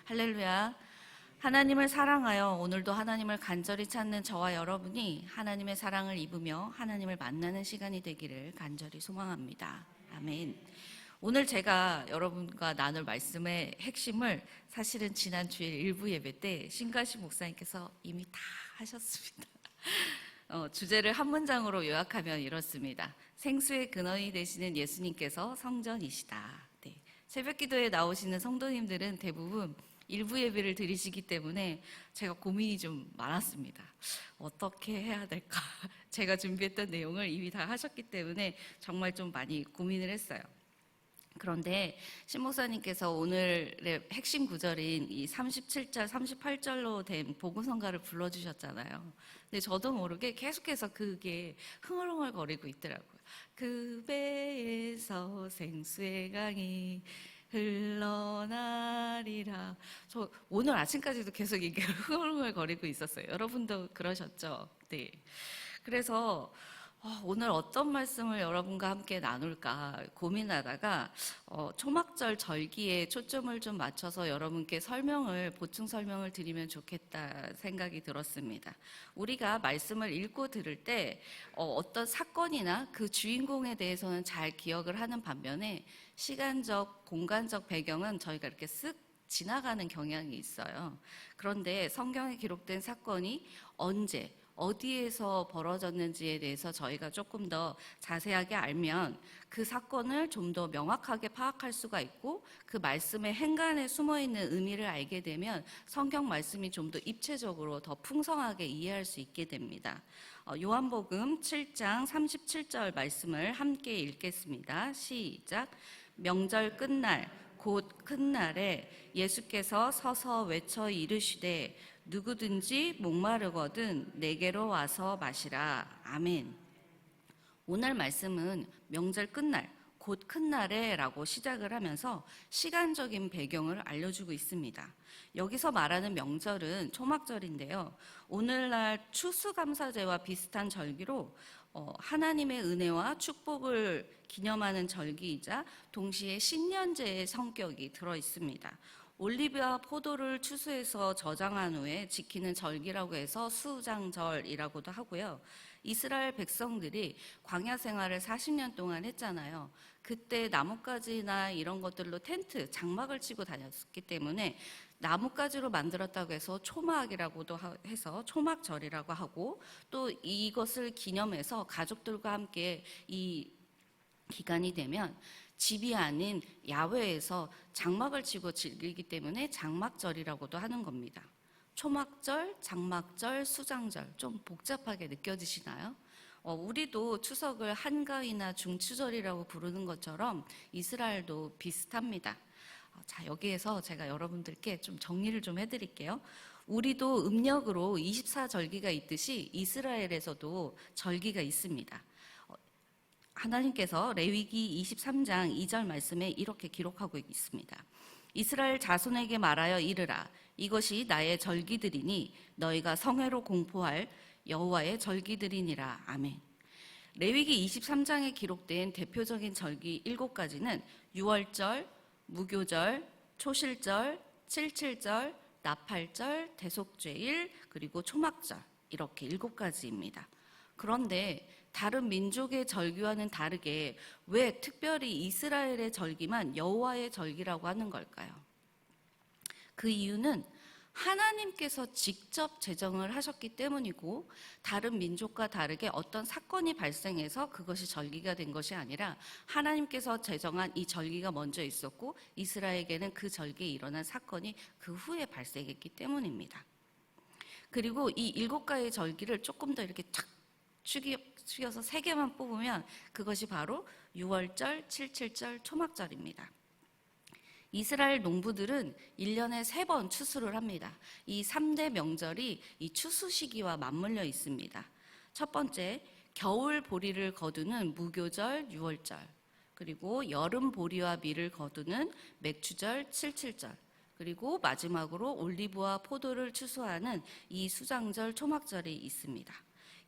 할렐루야. 하나님을 사랑하여 오늘도 하나님을 간절히 찾는 저와 여러분이 하나님의 사랑을 입으며 하나님을 만나는 시간이 되기를 간절히 소망합니다. 아멘. 오늘 제가 여러분과 나눌 말씀의 핵심을 사실은 지난 주일 일부 예배 때 신가시 목사님께서 이미 다 하셨습니다. 주제를 한 문장으로 요약하면 이렇습니다. 생수의 근원이 되시는 예수님께서 성전이시다. 네. 새벽 기도에 나오시는 성도님들은 대부분 일부 예배를 드리시기 때문에 제가 고민이 좀 많았습니다. 어떻게 해야 될까? 제가 준비했던 내용을 이미 다 하셨기 때문에 정말 좀 많이 고민을 했어요. 그런데 신 목사님께서 오늘의 핵심 구절인 이 37절, 38절로 된 복음성가를 불러주셨잖아요. 근데 저도 모르게 계속해서 그게 흥얼흥얼거리고 있더라고요. 그 배에서 생수의 강이 흘러나리라. 저 오늘 아침까지도 계속 이게 흥얼흥얼거리고 있었어요. 여러분도 그러셨죠? 네. 그래서 오늘 어떤 말씀을 여러분과 함께 나눌까 고민하다가 초막절 절기에 초점을 좀 맞춰서 여러분께 보충 설명을 드리면 좋겠다 생각이 들었습니다. 우리가 말씀을 읽고 들을 때 어떤 사건이나 그 주인공에 대해서는 잘 기억을 하는 반면에 시간적, 공간적 배경은 저희가 이렇게 쓱 지나가는 경향이 있어요. 그런데 성경에 기록된 사건이 언제, 어디에서 벌어졌는지에 대해서 저희가 조금 더 자세하게 알면 그 사건을 좀 더 명확하게 파악할 수가 있고 그 말씀의 행간에 숨어있는 의미를 알게 되면 성경 말씀이 좀 더 입체적으로 더 풍성하게 이해할 수 있게 됩니다. 요한복음 7장 37절 말씀을 함께 읽겠습니다. 시작. 명절 끝날 곧 큰 날에 예수께서 서서 외쳐 이르시되 누구든지 목마르거든 내게로 와서 마시라. 아멘. 오늘 말씀은 명절 끝날 곧 큰 날에 라고 시작을 하면서 시간적인 배경을 알려주고 있습니다. 여기서 말하는 명절은 초막절인데요. 오늘날 추수감사제와 비슷한 절기로 하나님의 은혜와 축복을 기념하는 절기이자 동시에 신년제의 성격이 들어 있습니다. 올리브와 포도를 추수해서 저장한 후에 지키는 절기라고 해서 수장절이라고도 하고요. 이스라엘 백성들이 광야 생활을 40년 동안 했잖아요. 그때 나뭇가지나 이런 것들로 텐트, 장막을 치고 다녔기 때문에 나뭇가지로 만들었다고 해서 초막이라고도 해서 초막절이라고 하고 또 이것을 기념해서 가족들과 함께 이 기간이 되면 집이 아닌 야외에서 장막을 치고 즐기기 때문에 장막절이라고도 하는 겁니다. 초막절, 장막절, 수장절 좀 복잡하게 느껴지시나요? 우리도 추석을 한가위나 중추절이라고 부르는 것처럼 이스라엘도 비슷합니다. 자, 여기에서 제가 여러분들께 좀 정리를 좀 해드릴게요. 우리도 음력으로 24절기가 있듯이 이스라엘에서도 절기가 있습니다. 하나님께서 레위기 23장 2절 말씀에 이렇게 기록하고 있습니다. 이스라엘 자손에게 말하여 이르라. 이것이 나의 절기들이니 너희가 성회로 공포할 여호와의 절기들이니라. 아멘. 레위기 23장에 기록된 대표적인 절기 7가지는 유월절, 무교절, 초실절, 칠칠절, 나팔절, 대속죄일, 그리고 초막절 이렇게 7가지입니다. 그런데 다른 민족의 절기와는 다르게 왜 특별히 이스라엘의 절기만 여호와의 절기라고 하는 걸까요? 그 이유는 하나님께서 직접 제정을 하셨기 때문이고 다른 민족과 다르게 어떤 사건이 발생해서 그것이 절기가 된 것이 아니라 하나님께서 제정한 이 절기가 먼저 있었고 이스라엘에게는 그 절기에 일어난 사건이 그 후에 발생했기 때문입니다. 그리고 이 7가지의 절기를 조금 더 이렇게 탁 축여서 3개만 뽑으면 그것이 바로 유월절, 칠칠절, 초막절입니다. 이스라엘 농부들은 1년에 3번 추수를 합니다. 이 3대 명절이 이 추수 시기와 맞물려 있습니다. 첫 번째, 겨울 보리를 거두는 무교절, 유월절, 그리고 여름 보리와 밀을 거두는 맥추절, 칠칠절, 그리고 마지막으로 올리브와 포도를 추수하는 이 수장절, 초막절이 있습니다.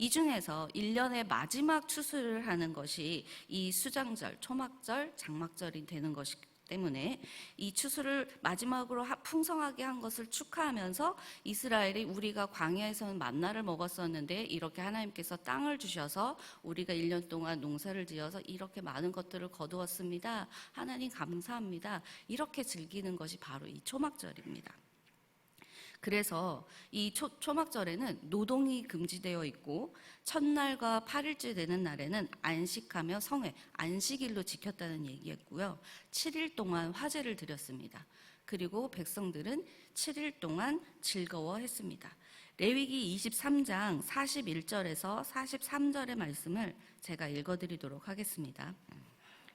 이 중에서 1년의 마지막 추수를 하는 것이 이 수장절, 초막절, 장막절이 되는 것이 때문에 이 추수를 마지막으로 풍성하게 한 것을 축하하면서 이스라엘이 우리가 광야에서는 만나를 먹었었는데 이렇게 하나님께서 땅을 주셔서 우리가 1년 동안 농사를 지어서 이렇게 많은 것들을 거두었습니다. 하나님 감사합니다. 이렇게 즐기는 것이 바로 이 초막절입니다. 그래서 이 초막절에는 노동이 금지되어 있고 첫날과 8일째 되는 날에는 안식하며 성회, 안식일로 지켰다는 얘기였고요. 7일 동안 화제를 드렸습니다. 그리고 백성들은 7일 동안 즐거워했습니다. 레위기 23장 41절에서 43절의 말씀을 제가 읽어드리도록 하겠습니다.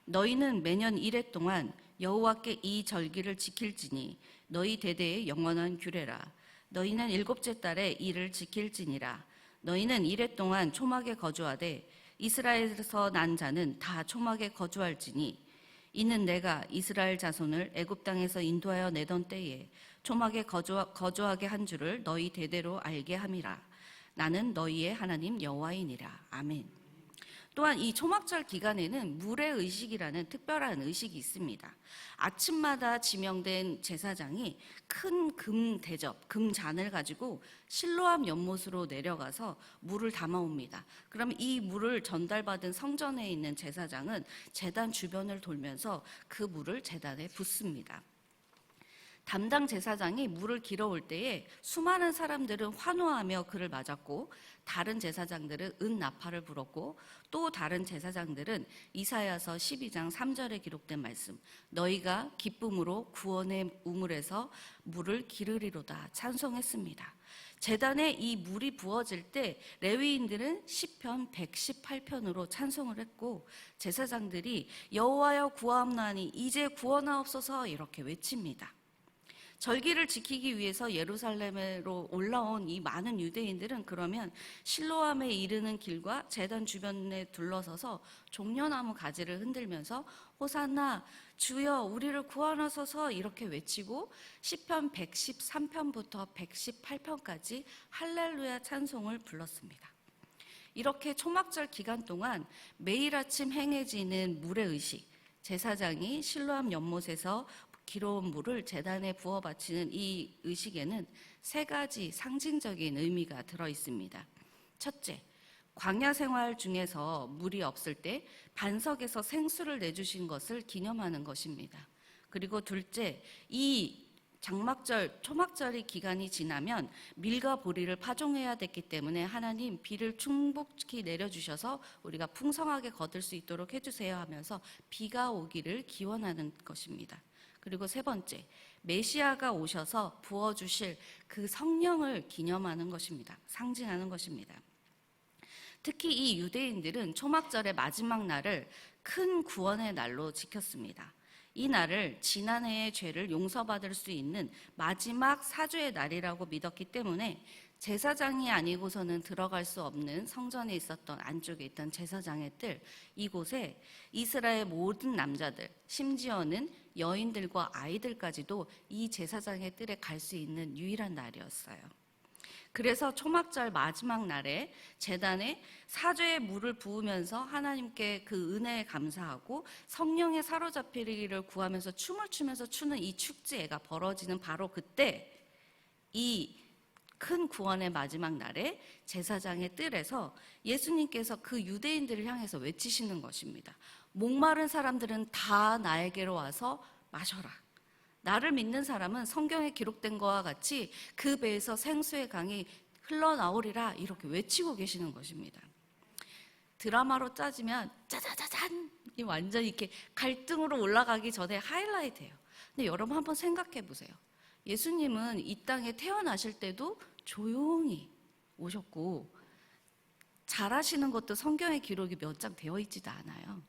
너희는 매년 1회 동안 여호와께 이 절기를 지킬지니 너희 대대의 영원한 규례라. 너희는 7째 달에 이를 지킬지니라. 너희는 1회 동안 초막에 거주하되 이스라엘에서 난 자는 다 초막에 거주할지니 이는 내가 이스라엘 자손을 애굽 땅에서 인도하여 내던 때에 초막에 거주하게 한 줄을 너희 대대로 알게 함이라. 나는 너희의 하나님 여호와이니라. 아멘. 또한 이 초막절 기간에는 물의 의식이라는 특별한 의식이 있습니다. 아침마다 지명된 제사장이 큰 금 대접, 금 잔을 가지고 실로암 연못으로 내려가서 물을 담아옵니다. 그러면 이 물을 전달받은 성전에 있는 제사장은 제단 주변을 돌면서 그 물을 제단에 붓습니다. 담당 제사장이 물을 길어올 때에 수많은 사람들은 환호하며 그를 맞았고 다른 제사장들은 은나팔을 불었고 또 다른 제사장들은 이사야서 12장 3절에 기록된 말씀 너희가 기쁨으로 구원의 우물에서 물을 기르리로다 찬송했습니다. 제단에 이 물이 부어질 때 레위인들은 시편 118편으로 찬송을 했고 제사장들이 여호와여 구하옵나니 이제 구원하옵소서 이렇게 외칩니다. 절기를 지키기 위해서 예루살렘으로 올라온 이 많은 유대인들은 그러면 실로암에 이르는 길과 제단 주변에 둘러서서 종려나무 가지를 흔들면서 호산나 주여 우리를 구원하소서 이렇게 외치고 시편 113편부터 118편까지 할렐루야 찬송을 불렀습니다. 이렇게 초막절 기간 동안 매일 아침 행해지는 물의 의식, 제사장이 실로암 연못에서 기로운 물을 제단에 부어 바치는 이 의식에는 3가지 상징적인 의미가 들어 있습니다. 첫째, 광야 생활 중에서 물이 없을 때 반석에서 생수를 내주신 것을 기념하는 것입니다. 그리고 둘째, 이 장막절, 초막절의 기간이 지나면 밀과 보리를 파종해야 됐기 때문에 하나님 비를 충분히 내려주셔서 우리가 풍성하게 거둘 수 있도록 해주세요 하면서 비가 오기를 기원하는 것입니다. 그리고 3번째, 메시아가 오셔서 부어주실 그 성령을 기념하는 것입니다. 상징하는 것입니다. 특히 이 유대인들은 초막절의 마지막 날을 큰 구원의 날로 지켰습니다. 이 날을 지난해의 죄를 용서받을 수 있는 마지막 사죄의 날이라고 믿었기 때문에 제사장이 아니고서는 들어갈 수 없는 성전에 있었던 안쪽에 있던 제사장의 뜰, 이곳에 이스라엘 모든 남자들, 심지어는 여인들과 아이들까지도 이 제사장의 뜰에 갈 수 있는 유일한 날이었어요. 그래서 초막절 마지막 날에 제단에 사죄의 물을 부으면서 하나님께 그 은혜에 감사하고 성령에 사로잡히기를 구하면서 춤을 추면서 추는 이 축제가 벌어지는 바로 그때 이 큰 구원의 마지막 날에 제사장의 뜰에서 예수님께서 그 유대인들을 향해서 외치시는 것입니다. 목마른 사람들은 다 나에게로 와서 마셔라. 나를 믿는 사람은 성경에 기록된 것과 같이 그 배에서 생수의 강이 흘러나오리라 이렇게 외치고 계시는 것입니다. 드라마로 따지면 짜자자잔 이 완전히 이렇게 갈등으로 올라가기 전에 하이라이트예요. 근데 여러분 한번 생각해 보세요. 예수님은 이 땅에 태어나실 때도 조용히 오셨고 잘하시는 것도 성경의 기록이 몇 장 되어 있지도 않아요.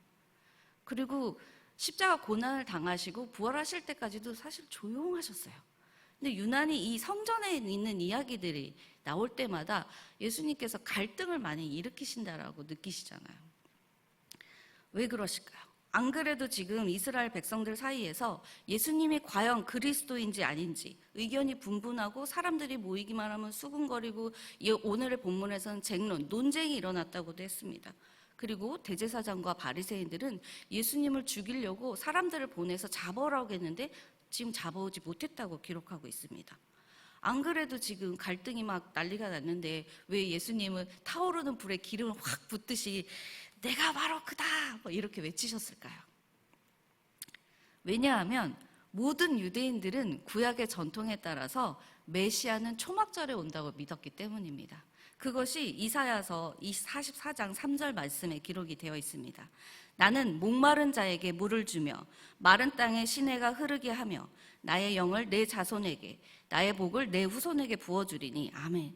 그리고 십자가 고난을 당하시고 부활하실 때까지도 사실 조용하셨어요. 근데 유난히 이 성전에 있는 이야기들이 나올 때마다 예수님께서 갈등을 많이 일으키신다라고 느끼시잖아요. 왜 그러실까요? 안 그래도 지금 이스라엘 백성들 사이에서 예수님이 과연 그리스도인지 아닌지 의견이 분분하고 사람들이 모이기만 하면 수군거리고 오늘의 본문에서는 쟁론, 논쟁이 일어났다고도 했습니다. 그리고 대제사장과 바리새인들은 예수님을 죽이려고 사람들을 보내서 잡아오라고 했는데 지금 잡아오지 못했다고 기록하고 있습니다. 안 그래도 지금 갈등이 막 난리가 났는데 왜 예수님은 타오르는 불에 기름을 확 붓듯이 내가 바로 그다 뭐 이렇게 외치셨을까요? 왜냐하면 모든 유대인들은 구약의 전통에 따라서 메시아는 초막절에 온다고 믿었기 때문입니다. 그것이 이사야서 44장 3절 말씀에 기록이 되어 있습니다. 나는 목마른 자에게 물을 주며 마른 땅에 시내가 흐르게 하며 나의 영을 내 자손에게 나의 복을 내 후손에게 부어주리니 아멘.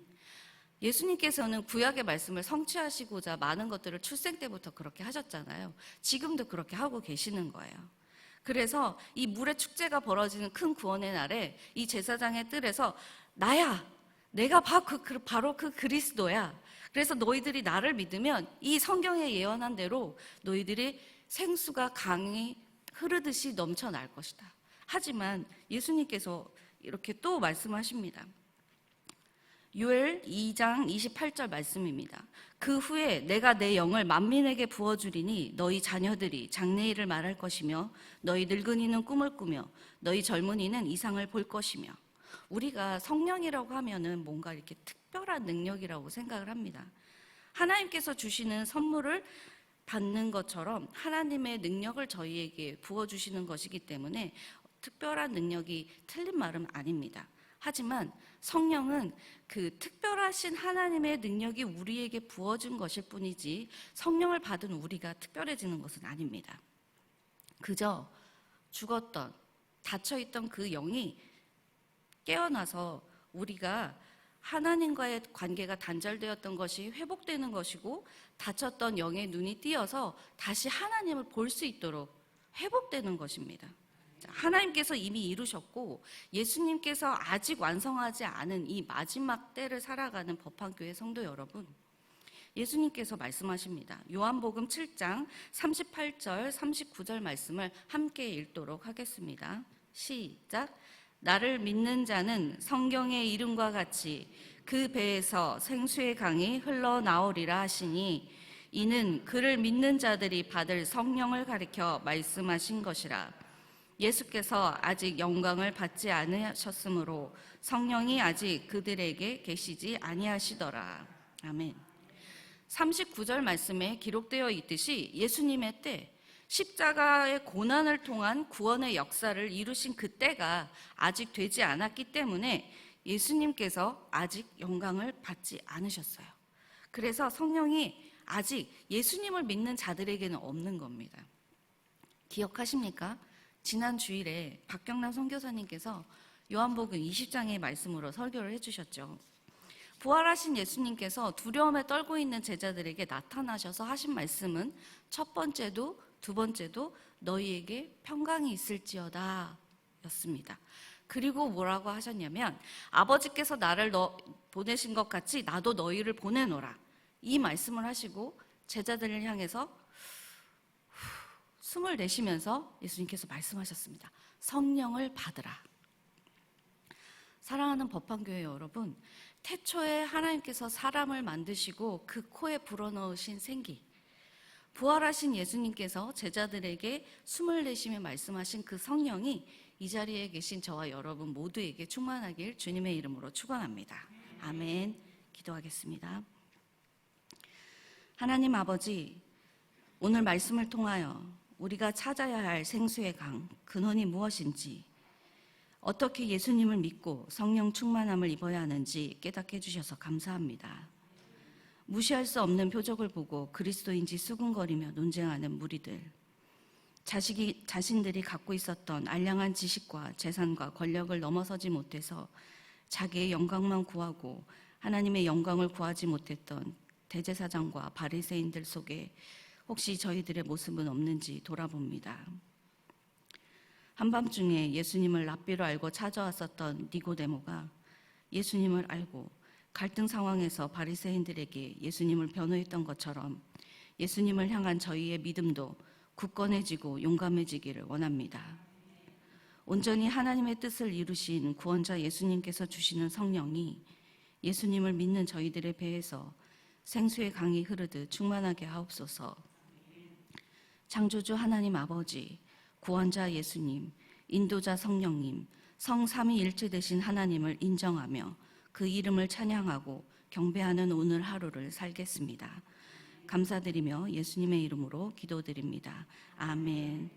예수님께서는 구약의 말씀을 성취하시고자 많은 것들을 출생 때부터 그렇게 하셨잖아요. 지금도 그렇게 하고 계시는 거예요. 그래서 이 물의 축제가 벌어지는 큰 구원의 날에 이 제사장의 뜰에서 나야, 내가 바로 그 그리스도야. 그래서 너희들이 나를 믿으면 이 성경에 예언한 대로 너희들이 생수가 강이 흐르듯이 넘쳐날 것이다. 하지만 예수님께서 이렇게 또 말씀하십니다. 요엘 2장 28절 말씀입니다. 그 후에 내가 내 영을 만민에게 부어주리니 너희 자녀들이 장래일을 말할 것이며 너희 늙은이는 꿈을 꾸며 너희 젊은이는 이상을 볼 것이며. 우리가 성령이라고 하면은 뭔가 이렇게 특별한 능력이라고 생각을 합니다. 하나님께서 주시는 선물을 받는 것처럼 하나님의 능력을 저희에게 부어주시는 것이기 때문에 특별한 능력이 틀린 말은 아닙니다. 하지만 성령은 그 특별하신 하나님의 능력이 우리에게 부어진 것일 뿐이지 성령을 받은 우리가 특별해지는 것은 아닙니다. 그저 죽었던, 닫혀있던 그 영이 깨어나서 우리가 하나님과의 관계가 단절되었던 것이 회복되는 것이고 닫혔던 영의 눈이 띄어서 다시 하나님을 볼 수 있도록 회복되는 것입니다. 하나님께서 이미 이루셨고 예수님께서 아직 완성하지 않은 이 마지막 때를 살아가는 법한교회 성도 여러분, 예수님께서 말씀하십니다. 요한복음 7장 38절 39절 말씀을 함께 읽도록 하겠습니다. 시작. 나를 믿는 자는 성경의 이름과 같이 그 배에서 생수의 강이 흘러나오리라 하시니 이는 그를 믿는 자들이 받을 성령을 가리켜 말씀하신 것이라. 예수께서 아직 영광을 받지 않으셨으므로 성령이 아직 그들에게 계시지 아니하시더라. 아멘. 39절 말씀에 기록되어 있듯이 예수님의 때, 십자가의 고난을 통한 구원의 역사를 이루신 그 때가 아직 되지 않았기 때문에 예수님께서 아직 영광을 받지 않으셨어요. 그래서 성령이 아직 예수님을 믿는 자들에게는 없는 겁니다. 기억하십니까? 지난 주일에 박경남 선교사님께서 요한복음 20장의 말씀으로 설교를 해주셨죠. 부활하신 예수님께서 두려움에 떨고 있는 제자들에게 나타나셔서 하신 말씀은 첫 번째도 두 번째도 너희에게 평강이 있을지어다 였습니다. 그리고 뭐라고 하셨냐면 아버지께서 나를 보내신 것 같이 나도 너희를 보내노라. 이 말씀을 하시고 제자들을 향해서 숨을 내쉬면서 예수님께서 말씀하셨습니다. 성령을 받으라. 사랑하는 법한교회 여러분, 태초에 하나님께서 사람을 만드시고 그 코에 불어넣으신 생기, 부활하신 예수님께서 제자들에게 숨을 내쉬며 말씀하신 그 성령이 이 자리에 계신 저와 여러분 모두에게 충만하길 주님의 이름으로 축원합니다. 아멘. 기도하겠습니다. 하나님 아버지, 오늘 말씀을 통하여 우리가 찾아야 할 생수의 강, 근원이 무엇인지, 어떻게 예수님을 믿고 성령 충만함을 입어야 하는지 깨닫게 해주셔서 감사합니다. 무시할 수 없는 표적을 보고 그리스도인지 수군거리며 논쟁하는 무리들, 자신들이 갖고 있었던 알량한 지식과 재산과 권력을 넘어서지 못해서 자기의 영광만 구하고 하나님의 영광을 구하지 못했던 대제사장과 바리새인들 속에 혹시 저희들의 모습은 없는지 돌아봅니다. 한밤중에 예수님을 랍비로 알고 찾아왔었던 니고데모가 예수님을 알고 갈등 상황에서 바리새인들에게 예수님을 변호했던 것처럼 예수님을 향한 저희의 믿음도 굳건해지고 용감해지기를 원합니다. 온전히 하나님의 뜻을 이루신 구원자 예수님께서 주시는 성령이 예수님을 믿는 저희들의 배에서 생수의 강이 흐르듯 충만하게 하옵소서. 창조주 하나님 아버지, 구원자 예수님, 인도자 성령님, 성삼위일체 되신 하나님을 인정하며 그 이름을 찬양하고 경배하는 오늘 하루를 살겠습니다. 감사드리며 예수님의 이름으로 기도드립니다. 아멘.